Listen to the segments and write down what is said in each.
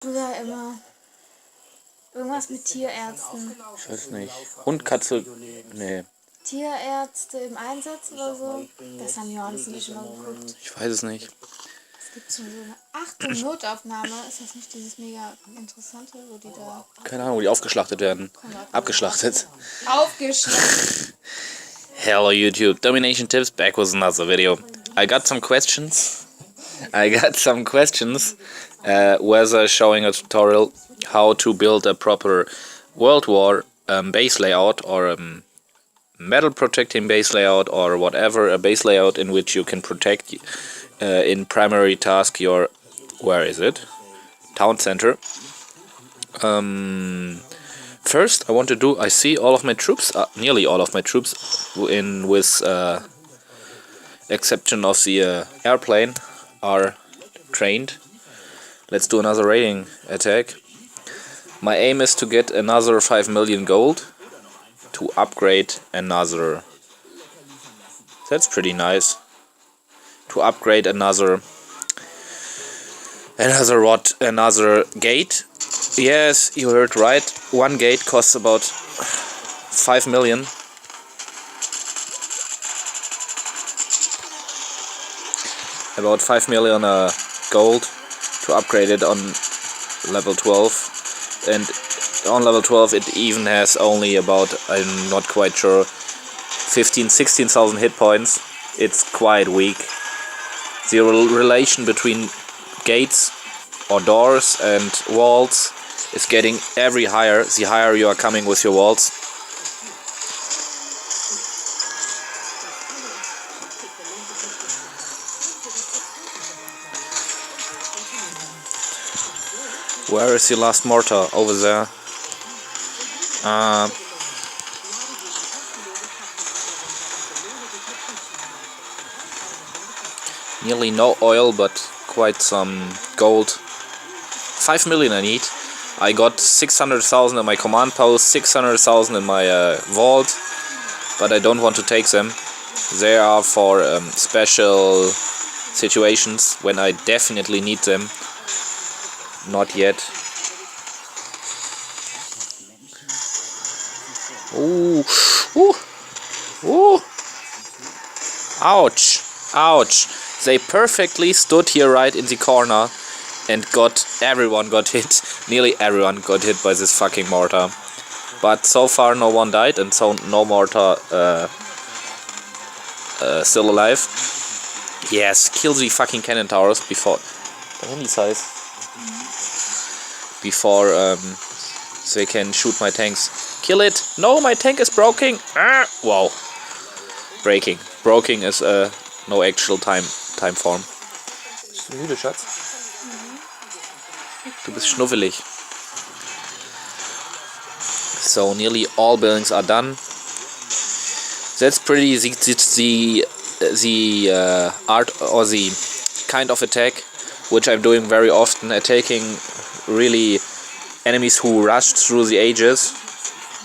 Du ja immer. Irgendwas mit Tierärzten. Ich weiß nicht. Hund, Katze, nee. Tierärzte im Einsatz oder so? Das haben Johannes und ich schon mal geguckt. Ich weiß es nicht. Es gibt so eine Achtung, Notaufnahme. Ist das nicht dieses mega interessante, wo die da... Keine Ahnung, wo die aufgeschlachtet werden. Abgeschlachtet. Aufgeschlachtet. Hello YouTube, Domination Tips back with another video. I got some questions. Whether showing a tutorial how to build a proper Worldwar base layout or metal protecting base layout or whatever, a base layout in which you can protect in primary task your, where is it? Town center. First, I see all of my troops, nearly all of my troops, with exception of the airplane, are trained. Let's do another raiding attack. My aim is to get another 5 million gold to upgrade another. That's pretty nice. To upgrade another gate. Yes, you heard right. One gate costs about 5 million. About 5 million gold to upgrade it on level 12. And on level 12 it even has only about, I'm not quite sure, 16,000 hit points. It's quite weak. The relation between gates or doors and walls is getting every higher, the higher you are coming with your walls. Where is the last mortar? Over there. Nearly no oil, but quite some gold. 5 million I need. I got 600,000 in my command post, 600,000 in my vault, but I don't want to take them. They are for special situations when I definitely need them. Not yet. Ooh, ooh, ooh! Ouch! Ouch! They perfectly stood here right in the corner and everyone got hit. Nearly everyone got hit by this fucking mortar. But so far no one died, and so no mortar still alive. Yes, kill the fucking cannon towers before before they can shoot my tanks. Kill it! No, my tank is broken! Ah! Wow. Broken is no actual time form. Bist du müde, Schatz? Du bist schnuffelig. So nearly all buildings are done. That's pretty the art or the kind of attack which I'm doing very often, attacking really enemies who rushed through the ages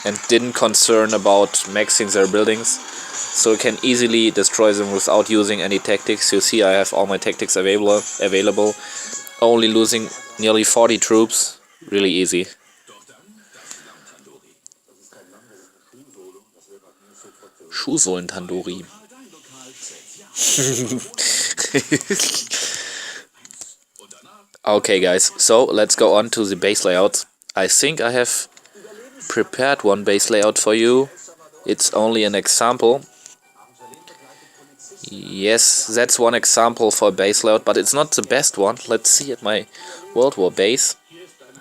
and didn't concern about maxing their buildings, so you can easily destroy them without using any tactics. You see I have all my tactics available. Only losing nearly 40 troops, really easy. Schuhsohlen-Tandoori. Okay guys, so let's go on to the base layout. I think I have prepared one base layout for you. It's only an example. Yes, that's one example for a base layout, but it's not the best one. Let's see at my Worldwar base.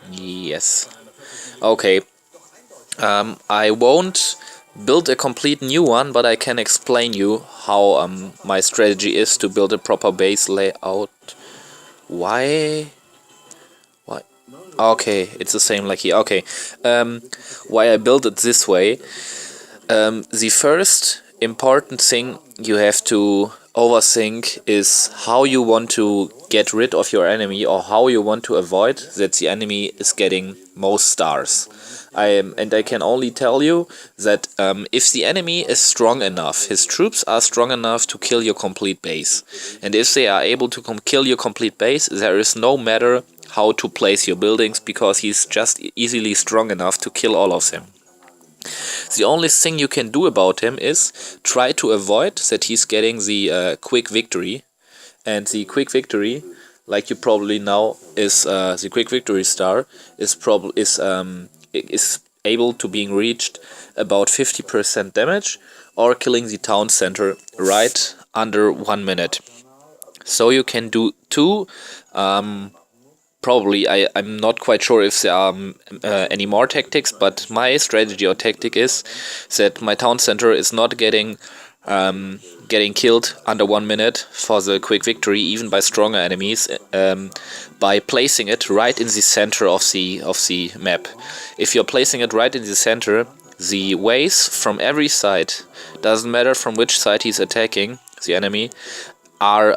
Yes. Okay. I won't build a complete new one, but I can explain you how my strategy is to build a proper base layout. Why? Okay, it's the same like here. Okay. Why I build it this way. The first important thing you have to overthink is how you want to get rid of your enemy, or how you want to avoid that the enemy is getting most stars. And I can only tell you that if the enemy is strong enough, his troops are strong enough to kill your complete base. And if they are able to kill your complete base, there is no matter how to place your buildings, because he's just easily strong enough to kill all of them. The only thing you can do about him is try to avoid that he's getting the quick victory. And the quick victory, like you probably know, is the quick victory star is able to being reached about 50% damage, or killing the town center right under 1 minute. So you can do two. Probably, I'm not quite sure if there are any more tactics, but my strategy or tactic is that my town center is not getting killed under 1 minute for the quick victory, even by stronger enemies, by placing it right in the center of the map. If you're placing it right in the center, the ways from every side, doesn't matter from which side he's attacking the enemy, are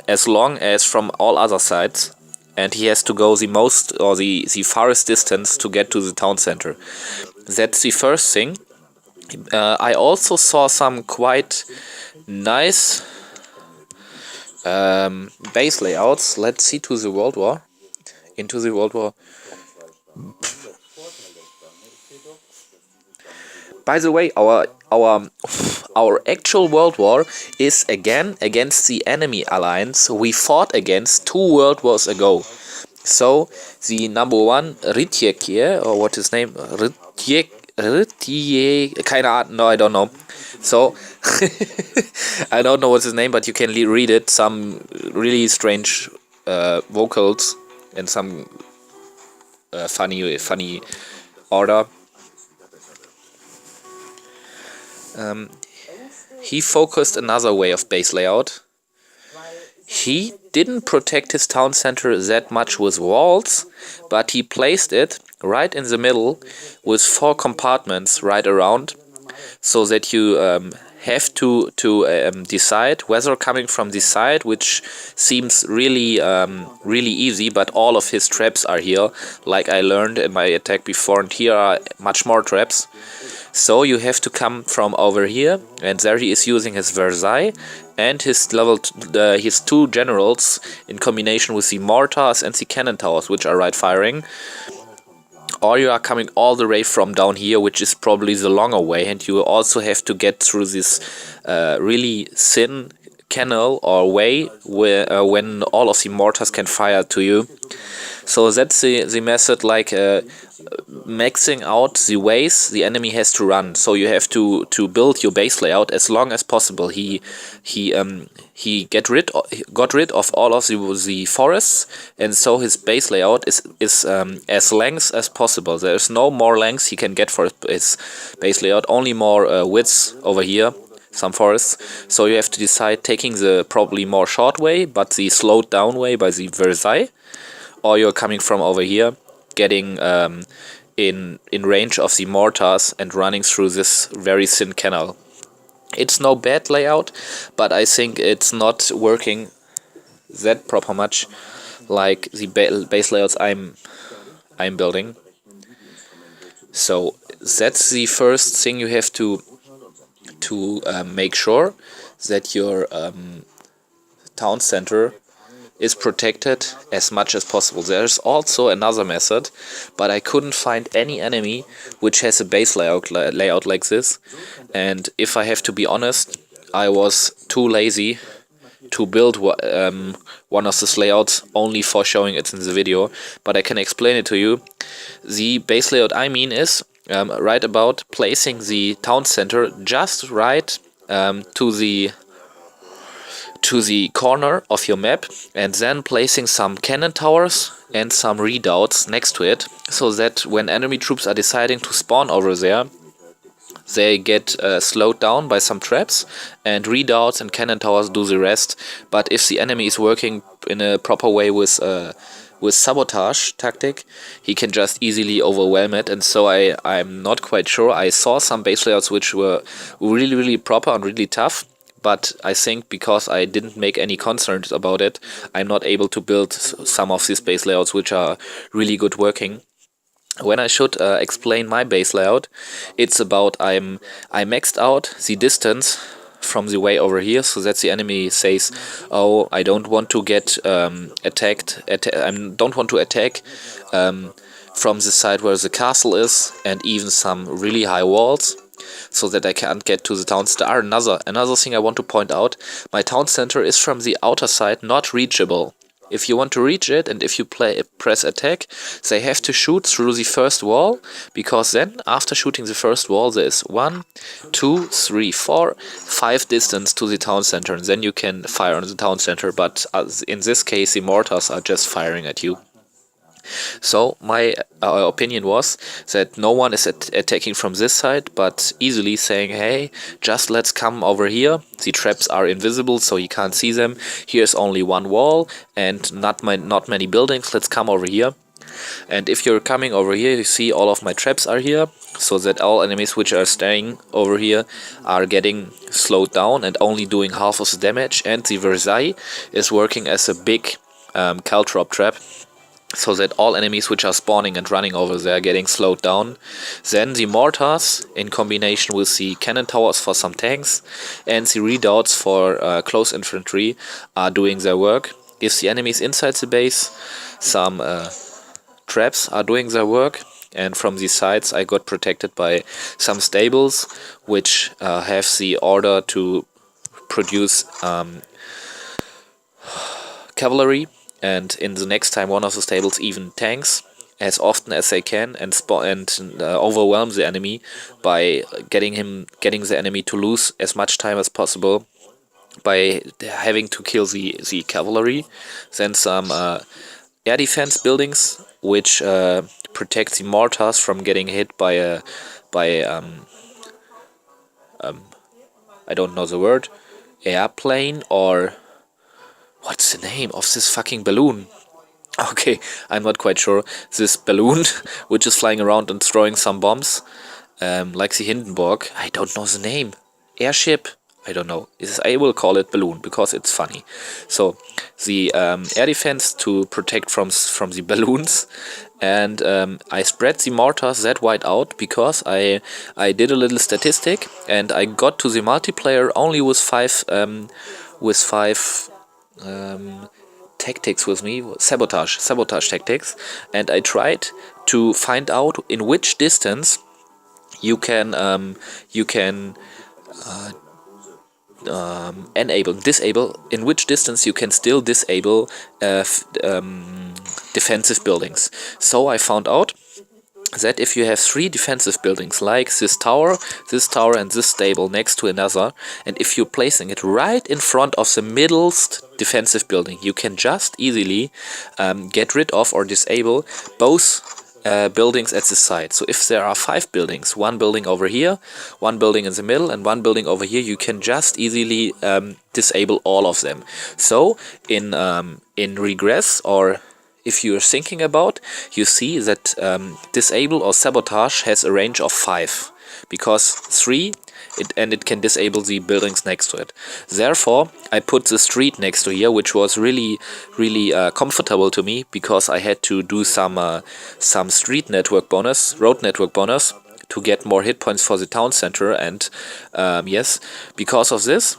as long as from all other sides, and he has to go the most or the farthest distance to get to the town center. That's the first thing. I also saw some quite nice base layouts. Let's see into the Worldwar. By the way, our actual Worldwar is again against the enemy alliance we fought against 2 World Wars ago. So the number one Ritjek, or what his name, Ritjek, keine Ahnung, no, I don't know. So I don't know what's his name, but you can read it. Some really strange vocals and some funny order. He focused another way of base layout. He didn't protect his town center that much with walls, but he placed it right in the middle with 4 compartments right around, so that you have to decide whether coming from this side, which seems really easy, but all of his traps are here, like I learned in my attack before, and here are much more traps. So you have to come from over here, and there he is using his Versailles and his his 2 generals in combination with the mortars and the cannon towers, which are right firing. Or you are coming all the way from down here, which is probably the longer way, and you also have to get through this really thin canal or way where when all of the mortars can fire to you. So that's the method, like maxing out the ways the enemy has to run. So you have to build your base layout as long as possible. He got rid of all of the forests, and so his base layout is as length as possible. There's no more length he can get for his base layout, only more width over here, some forests. So you have to decide taking the probably more short way, but the slowed down way by the Versailles, or you're coming from over here, getting in range of the mortars and running through this very thin canal. It's no bad layout, but I think it's not working that proper much like the base layouts I'm building. So that's the first thing you have to make sure that your town center is protected as much as possible. There's also another method, but I couldn't find any enemy which has a base layout like this. And if I have to be honest, I was too lazy to build one of these layouts only for showing it in the video, but I can explain it to you. The base layout I mean is right about placing the town center just right to the corner of your map, and then placing some cannon towers and some redoubts next to it, so that when enemy troops are deciding to spawn over there, they get slowed down by some traps, and redoubts and cannon towers do the rest. But if the enemy is working in a proper way with sabotage tactic, he can just easily overwhelm it. And so I'm not quite sure. I saw some base layouts which were really proper and really tough, but I think because I didn't make any concerns about it, I'm not able to build some of these base layouts which are really good working. When I should explain my base layout, it's about I maxed out the distance from the way over here, so that the enemy says, "Oh, I don't want to get attacked. I don't want to attack from the side where the castle is, and even some really high walls, so that I can't get to the town center." Another thing I want to point out: my town center is from the outer side, not reachable. If you want to reach it, and if you press attack, they have to shoot through the first wall, because then, after shooting the first wall, there is 1, 2, 3, 4, 5 distance to the town center, and then you can fire on the town center, but in this case, the mortars are just firing at you. So my opinion was that no one is attacking from this side, but easily saying, "Hey, just let's come over here. The traps are invisible, so you can't see them. Here's only one wall and not many buildings. Let's come over here." And if you're coming over here, you see all of my traps are here, so that all enemies which are staying over here are getting slowed down and only doing half of the damage. And the Versailles is working as a big caltrop trap, so that all enemies which are spawning and running over there are getting slowed down. Then the mortars, in combination with the cannon towers for some tanks, and the redoubts for close infantry, are doing their work. If the enemies inside the base, some traps are doing their work, and from the sides I got protected by some stables, which have the order to produce cavalry, and in the next time one of the stables even tanks, as often as they can, and overwhelm the enemy by getting the enemy to lose as much time as possible by having to kill the cavalry. Then some air defense buildings which protect the mortars from getting hit by I don't know the word, airplane, or what's the name of this fucking balloon? Okay, I'm not quite sure. This balloon, which is flying around and throwing some bombs, like the Hindenburg. I don't know the name. Airship? I don't know. I will call it balloon, because it's funny. So, the air defense to protect from the balloons. And I spread the mortars that wide out, because I did a little statistic, and I got to the multiplayer only with five tactics with me, sabotage tactics, and I tried to find out in which distance you can disable, in which distance you can still disable defensive buildings. So I found out that if you have 3 defensive buildings, like this tower, and this stable next to another, and if you're placing it right in front of the middleest defensive building, you can just easily get rid of or disable both buildings at the side. So if there are 5 buildings, 1 building over here, 1 building in the middle, and 1 building over here, you can just easily disable all of them. So in regress, or if you're thinking about, you see that disable or sabotage has a range of 5, because 3, it can disable the buildings next to it. Therefore, I put the street next to here, which was really comfortable to me, because I had to do some street network bonus, road network bonus, to get more hit points for the town center. And yes, because of this,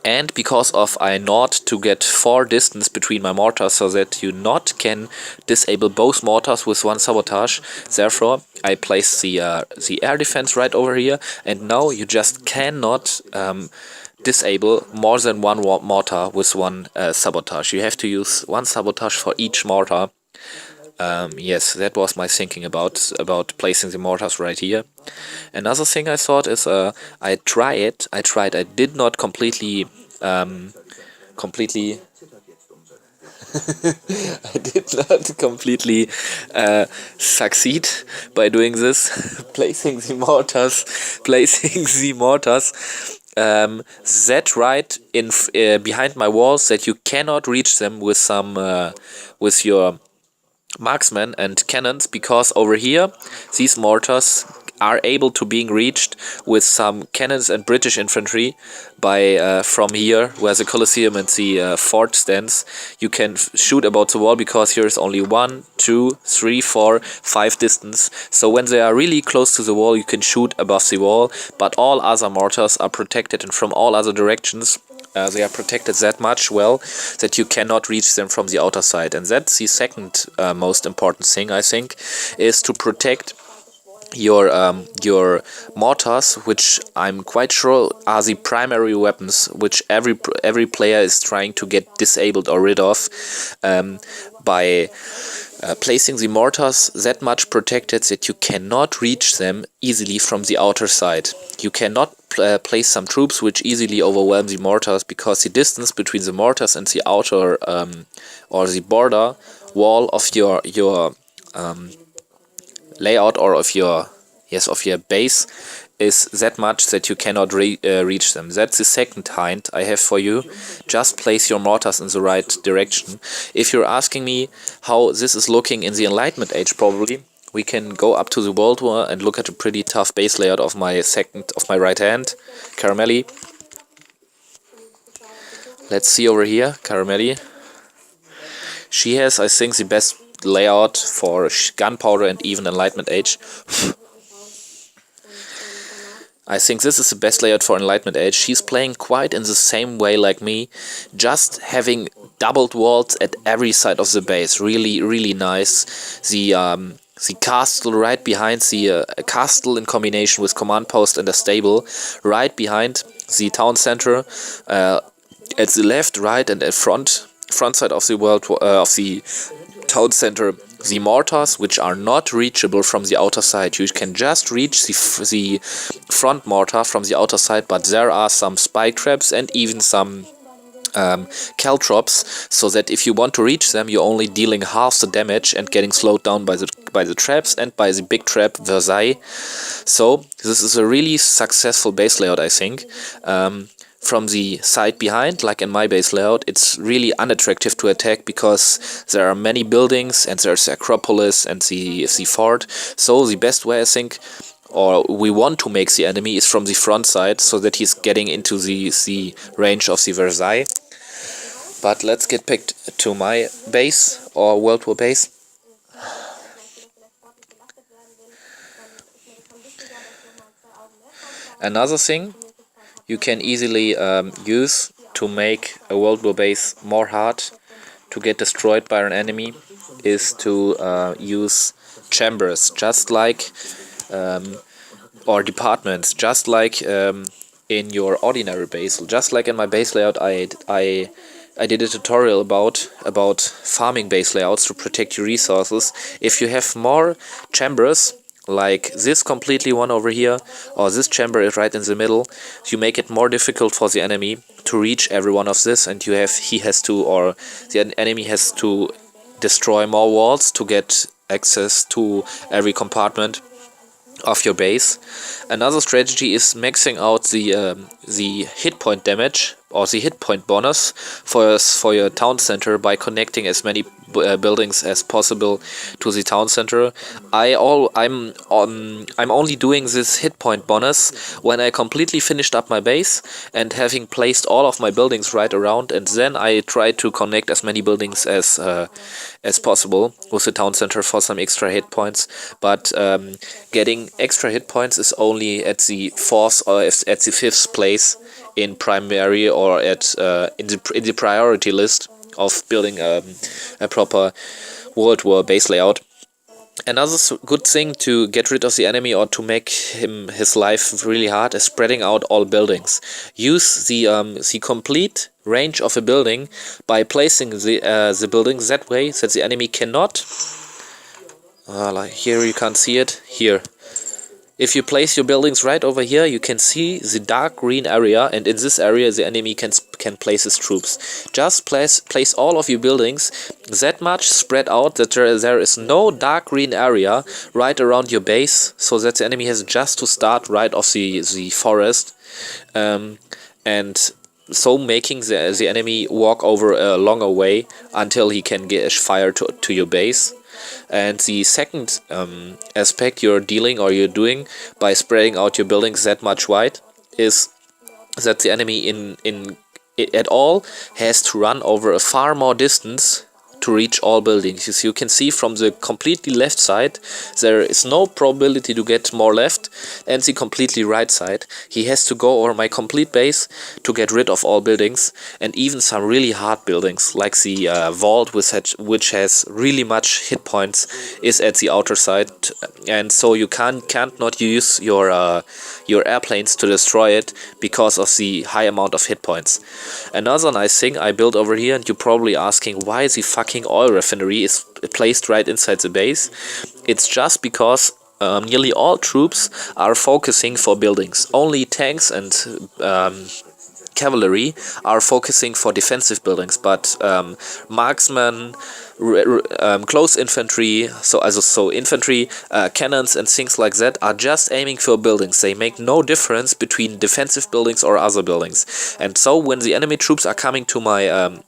and because of I not to get 4 distance between my mortars, so that you not can disable both mortars with 1 sabotage. Therefore, I placed the air defense right over here, and now you just cannot disable more than 1 mortar with 1 sabotage. You have to use 1 sabotage for each mortar. Yes, that was my thinking about placing the mortars right here. Another thing I thought is I did not completely I did not completely succeed by doing this, placing the mortars that right in behind my walls, that you cannot reach them with some with your marksmen and cannons, because over here these mortars are able to being reached with some cannons and British infantry by from here where the Colosseum and the fort stands. You can shoot about the wall because here is only 1, 2, 3, 4, 5 distance. So when they are really close to the wall, you can shoot above the wall, but all other mortars are protected, and from all other directions they are protected that much well that you cannot reach them from the outer side. And that's the second most important thing, I think, is to protect your mortars, which I'm quite sure are the primary weapons which every player is trying to get disabled or rid of, by placing the mortars that much protected that you cannot reach them easily from the outer side. You cannot place some troops which easily overwhelm the mortars, because the distance between the mortars and the outer or the border wall of your layout or of your base is that much that you cannot reach them. That's the second hint I have for you. Just place your mortars in the right direction. If you're asking me how this is looking in the Enlightenment age, probably we can go up to the Worldwar and look at a pretty tough base layout of my right hand, Caramelli. Let's see over here, Caramelli. She has, I think, the best layout for Gunpowder and even Enlightenment age. I think this is the best layout for Enlightenment age. She's playing quite in the same way like me, just having doubled walls at every side of the base. Really, really nice. The castle right behind the castle in combination with command post and a stable right behind the town center. At the left, right, and at front side of the of the town center, the mortars, which are not reachable from the outer side. You can just reach the front mortar from the outer side, but there are some spike traps and even some caltrops, so that if you want to reach them, you're only dealing half the damage and getting slowed down by the traps and by the big trap Versailles. So this is a really successful base layout, I think. From the side behind, like in my base layout, it's really unattractive to attack because there are many buildings and there's the Acropolis and the fort. So the best way, I think, or we want to make the enemy, is from the front side, so that he's getting into the range of the Versailles. But let's get back to my base, or Worldwar base. Another thing you can easily use to make a Worldwar base more hard to get destroyed by an enemy is to use chambers, just like or departments, just like in your ordinary base. Just like in my base layout, I did a tutorial about farming base layouts to protect your resources. If you have more chambers, like this completely one over here, or this chamber is right in the middle, you make it more difficult for the enemy to reach every one of this, and the enemy has to destroy more walls to get access to every compartment of your base. Another strategy is maxing out the hit point damage or the hit point bonus for your town center by connecting as many buildings as possible to the town center. I'm only doing this hit point bonus when I completely finished up my base and having placed all of my buildings right around, and then I try to connect as many buildings as possible with the town center for some extra hit points. But getting extra hit points is only at the 4th or at the 5th place in primary, or at in the priority list of building a proper Worldwar base layout. Another good thing to get rid of the enemy or to make his life really hard is spreading out all buildings. Use the complete range of a building by placing the buildings that way that the enemy cannot. Like here you can't see it. Here. If you place your buildings right over here, you can see the dark green area, and in this area the enemy can place his troops. Just place all of your buildings that much spread out that there is no dark green area right around your base, so that the enemy has just to start right off the forest, and so making the enemy walk over a longer way until he can get fire to your base. And the second aspect you're dealing or you're doing by spreading out your buildings that much wide is that the enemy at all has to run over a far more distance to reach all buildings. As you can see from the completely left side, there is no probability to get more left, and the completely right side, he has to go over my complete base to get rid of all buildings, and even some really hard buildings like the vault, which has really much hit points, is at the outer side, and so you can't not use your airplanes to destroy it because of the high amount of hit points. Another nice thing I built over here, and you're probably asking why the fucking oil refinery is placed right inside the base. It's just because nearly all troops are focusing for buildings. Only tanks and cavalry are focusing for defensive buildings, but marksmen, close infantry, so infantry, cannons and things like that are just aiming for buildings. They make no difference between defensive buildings or other buildings. And so when the enemy troops are coming to my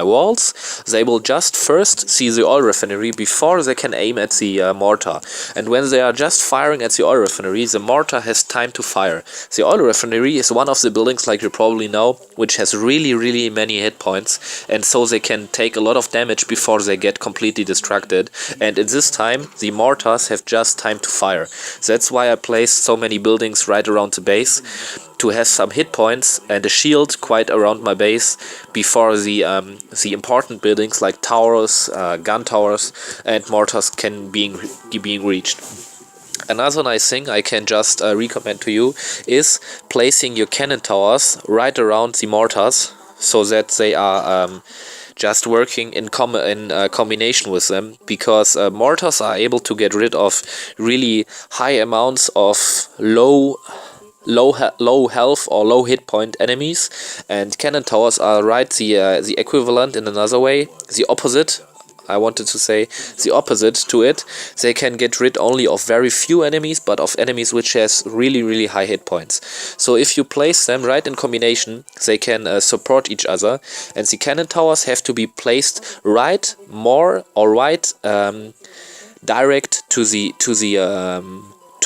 walls, they will just first see the oil refinery before they can aim at the mortar. And when they are just firing at the oil refinery, the mortar has time to fire. The oil refinery is one of the buildings, like you probably know, which has really many hit points, and so they can take a lot of damage before they get completely distracted, and at this time the mortars have just time to fire. That's why I placed so many buildings right around the base, to have some hit points and a shield quite around my base before the important buildings like towers, gun towers and mortars can being reached. Another nice thing I can just recommend to you is placing your cannon towers right around the mortars, so that they are just working in combination with them, because mortars are able to get rid of really high amounts of low health or low hit point enemies, and cannon towers are the equivalent in another way, the opposite. I wanted to say the opposite to it. They can get rid only of very few enemies, but of enemies which has really high hit points. So if you place them right in combination, they can support each other, and the cannon towers have to be placed right direct to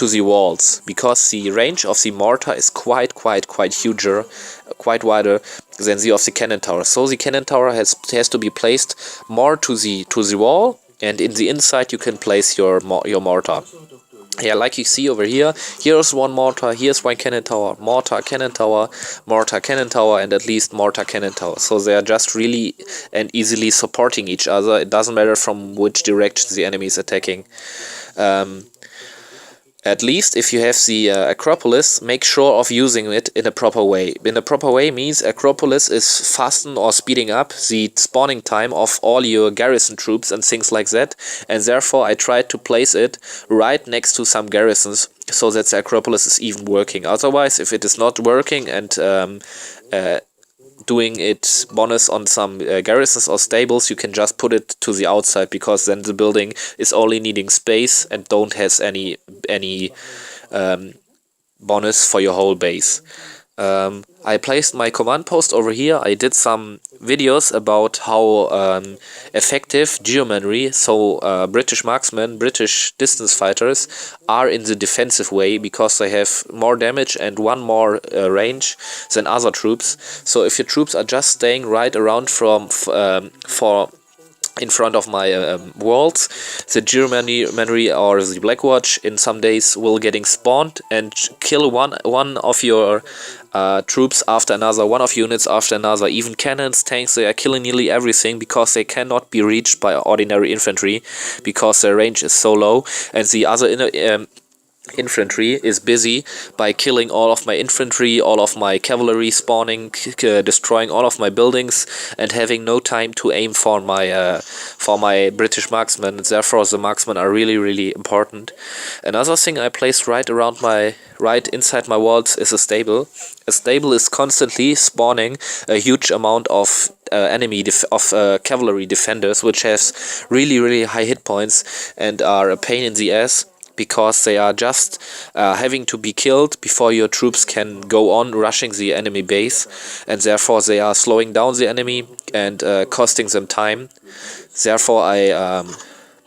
the walls, because the range of the mortar is quite huger, quite wider than the of the cannon tower. So the cannon tower has to be placed more to the wall, and in the inside you can place your mortar. Yeah, like you see over here, here's one mortar, here's one cannon tower, mortar, cannon tower, mortar, cannon tower, and at least mortar, cannon tower. So they are just really and easily supporting each other. It doesn't matter from which direction the enemy is attacking. At least if you have the Acropolis, make sure of using it in a proper way. In a proper way means Acropolis is fasten or speeding up the spawning time of all your garrison troops and things like that, and therefore I tried to place it right next to some garrisons, so that the Acropolis is even working. Otherwise, if it is not working and doing it bonus on some garrisons or stables, you can just put it to the outside, because then the building is only needing space and don't has any bonus for your whole base. I placed my command post over here. I did some videos about how effective geomanry, so British marksmen, British distance fighters, are in the defensive way, because they have more damage and one more range than other troops. So if your troops are just staying right around in front of my walls, the Germany or the Blackwatch in some days will getting spawned and kill one of your troops after another, one of units after another. Even cannons, tanks, they are killing nearly everything, because they cannot be reached by ordinary infantry, because their range is so low, and the other infantry is busy by killing all of my infantry, all of my cavalry, spawning, destroying all of my buildings, and having no time to aim for my British marksmen. Therefore the marksmen are really important. Another thing I placed right inside my walls is a stable. A stable is constantly spawning a huge amount of cavalry defenders, which has really high hit points and are a pain in the ass, because they are just having to be killed before your troops can go on rushing the enemy base, and therefore they are slowing down the enemy and costing them time. Therefore I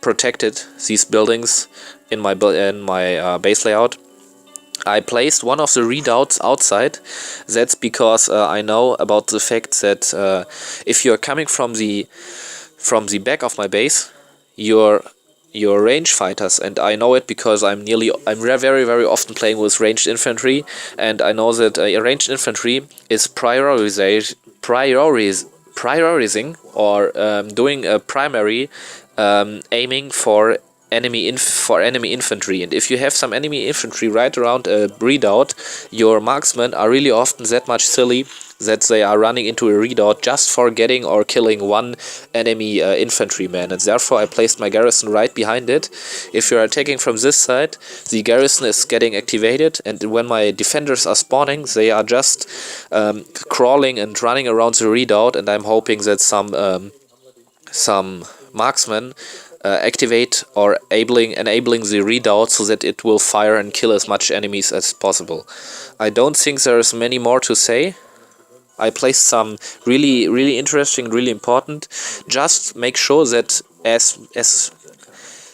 protected these buildings in my base layout. I placed one of the redoubts outside. That's because I know about the fact that if you're coming from the back of my base, your range fighters, and I know it because I'm very very often playing with ranged infantry, and I know that ranged infantry is prioritizing or doing a primary aiming for enemy infantry. And if you have some enemy infantry right around a redoubt, your marksmen are really often that much silly that they are running into a redoubt just for getting or killing one enemy infantryman, and therefore I placed my garrison right behind it. If you're attacking from this side, the garrison is getting activated, and when my defenders are spawning, they are just crawling and running around the redoubt, and I'm hoping that some marksmen activate or enabling the redoubt so that it will fire and kill as much enemies as possible. I don't think there's many more to say. I placed some really really interesting, really important. Just make sure that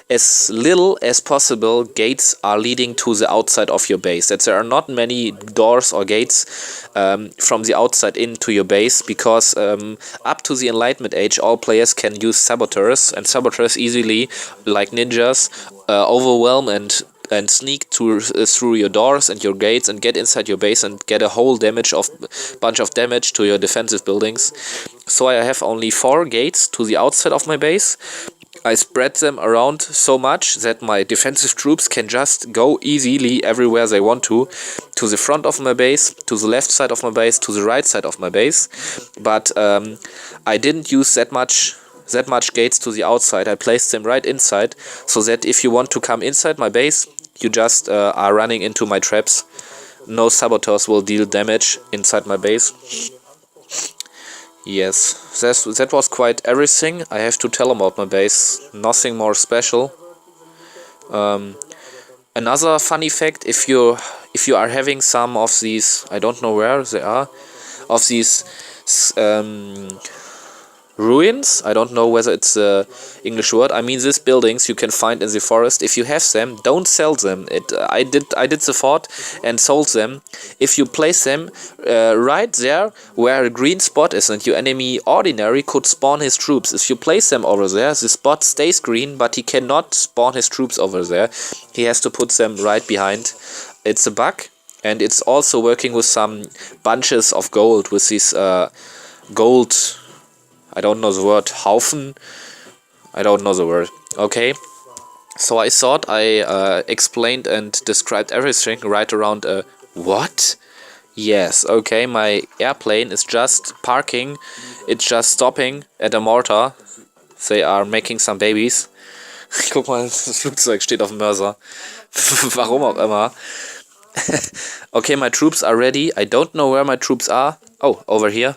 as little as possible gates are leading to the outside of your base, that there are not many doors or gates from the outside into your base, because up to the Enlightenment age all players can use saboteurs, and saboteurs easily, like ninjas, overwhelm and sneak through your doors and your gates and get inside your base and get a whole bunch of damage to your defensive buildings. So I have only 4 gates to the outside of my base. I spread them around so much that my defensive troops can just go easily everywhere they want to the front of my base, to the left side of my base, to the right side of my base. But I didn't use that much gates to the outside. I placed them right inside, so that if you want to come inside my base, you just are running into my traps. No saboteurs will deal damage inside my base. Yes, that was quite everything I have to tell about my base. Nothing more special. Another funny fact: if you are having some of these, I don't know where they are, of these ruins, I don't know whether it's the English word. I mean, these buildings you can find in the forest. If you have them, don't sell them. I did the fort and sold them. If you place them right there where a green spot is, and your enemy ordinary could spawn his troops. If you place them over there, the spot stays green, but he cannot spawn his troops over there. He has to put them right behind. It's a bug, and it's also working with some bunches of gold, with these gold, I don't know the word, Haufen? I don't know the word. Okay, so I thought I explained and described everything right around a what? Yes, okay, my airplane is just parking. It's just stopping at a mortar. They are making some babies. Guck mal, das Flugzeug steht auf dem Mörser. Warum auch immer. Okay, my troops are ready. I don't know where my troops are. Oh, over here.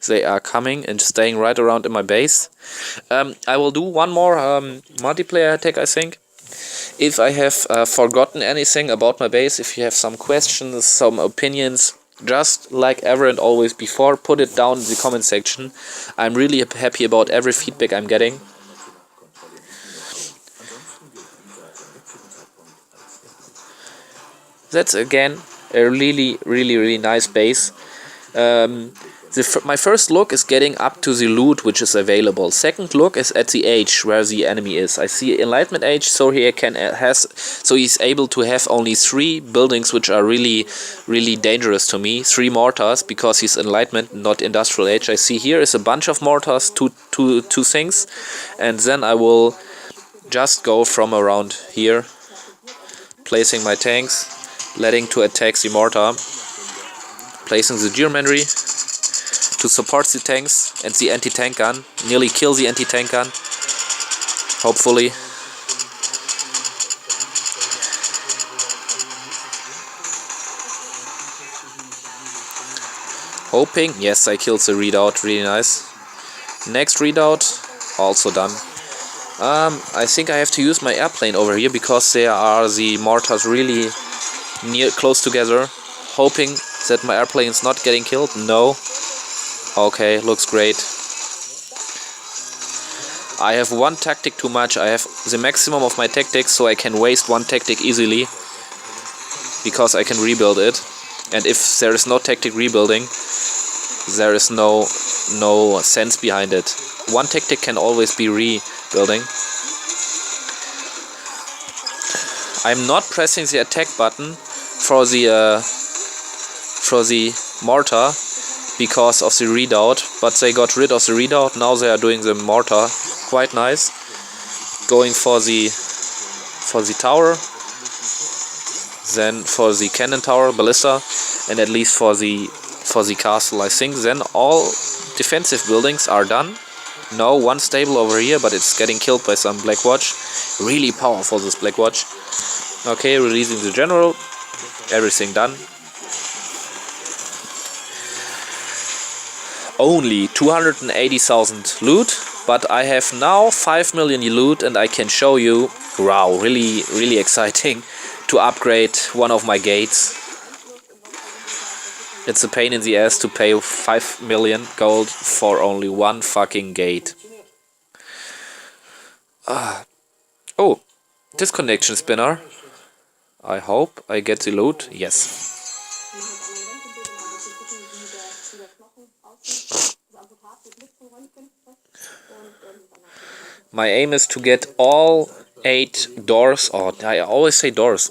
They are coming and staying right around in my base. I will do one more multiplayer attack, I think. If I have forgotten anything about my base, if you have some questions, some opinions, just like ever and always before, put it down in the comment section. I'm really happy about every feedback I'm getting. That's again a really, really, really nice base. My first look is getting up to the loot which is available. Second look is at the age where the enemy is. I see Enlightenment age, so he's able to have only 3 buildings which are really, really dangerous to me. 3 mortars, because he's Enlightenment, not industrial age. I see here is a bunch of mortars, two things, and then I will just go from around here, placing my tanks, letting to attack the mortar, placing the Germanry to support the tanks and the anti-tank gun, nearly kill the anti-tank gun, hopefully. Hoping, yes, I killed the redoubt, really nice. Next redoubt, also done. I think I have to use my airplane over here, because there are the mortars really close together, hoping that my airplane is not getting killed. No. Okay, looks great. I have one tactic too much. I have the maximum of my tactics, so I can waste one tactic easily. Because I can rebuild it. And if there is no tactic rebuilding, there is no sense behind it. One tactic can always be rebuilding. I'm not pressing the attack button for the mortar because of the redoubt, but they got rid of the redoubt. Now they are doing the mortar, quite nice. Going for the tower, then for the cannon tower, ballista, and at least for the castle. I think then all defensive buildings are done. No, one stable over here, but it's getting killed by some Black Watch. Really powerful, this Black Watch. Okay, releasing the general. Everything done. Only 280,000 loot, but I have now 5 million loot, and I can show you, wow, really exciting, to upgrade one of my gates. It's a pain in the ass to pay 5 million gold for only one fucking gate. Oh, disconnection spinner. I hope I get the loot. Yes. My aim is to get all 8 doors, or I always say doors.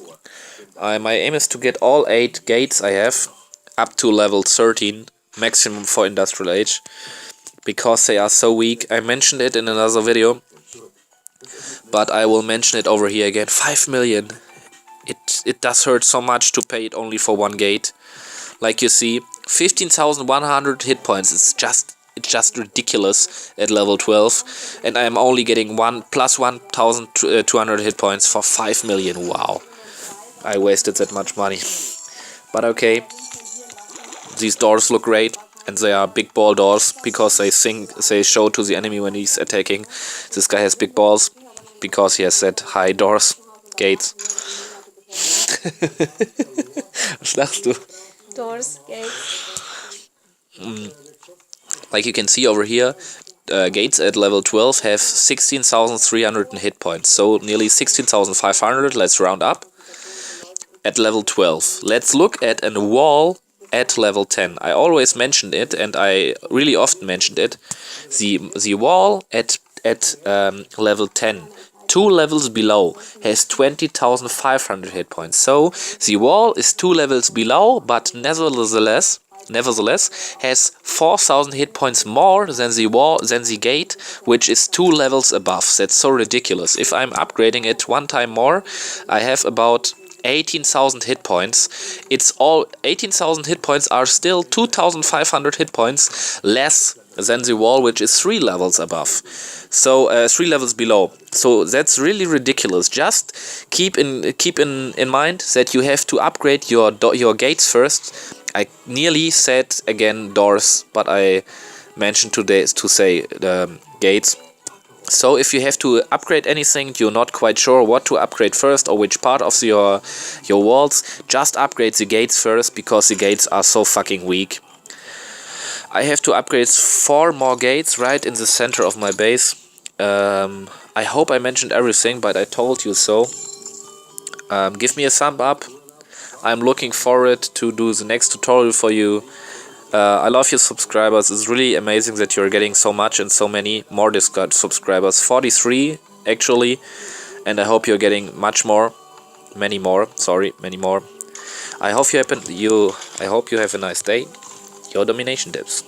My aim is to get all 8 gates I have up to level 13, maximum for industrial age, because they are so weak. I mentioned it in another video, but I will mention it over here again. 5 million. It does hurt so much to pay it only for one gate. Like you see, 15,100 hit points. It's just ridiculous at level 12, and I am only getting plus 1,200 hit points for 5 million. Wow, I wasted that much money. But okay, these doors look great, and they are big ball doors because they show to the enemy when he's attacking. This guy has big balls because he has said high doors, gates. Was lachst du? Doors, gates. Like you can see over here, gates at level 12 have 16,300 hit points, so nearly 16,500. Let's round up. At level 12, let's look at a wall at level 10. I always mentioned it, and I really often mentioned it. The wall at level 10, 2 levels below, has 20,500 hit points. So the wall is 2 levels below, but nevertheless has 4,000 hit points more than the gate, which is 2 levels above. That's so ridiculous. If I'm upgrading it one time more, I have about 18,000 hit points. It's all 18,000 hit points are still 2,500 hit points less than the wall, which is 3 levels above. So 3 levels below. So that's really ridiculous. Just keep in mind that you have to upgrade your gates first. I nearly said again doors, but I mentioned today to say gates. So if you have to upgrade anything, you're not quite sure what to upgrade first or which part of your walls, just upgrade the gates first, because the gates are so fucking weak. I have to upgrade 4 more gates right in the center of my base. I hope I mentioned everything, but I told you so. Give me a thumb up. I'm looking forward to do the next tutorial for you. I love your subscribers. It's really amazing that you're getting so much and so many more Discord subscribers. 43 actually, and I hope you're getting many more. I hope you have a nice day. Your DomiNation Tips.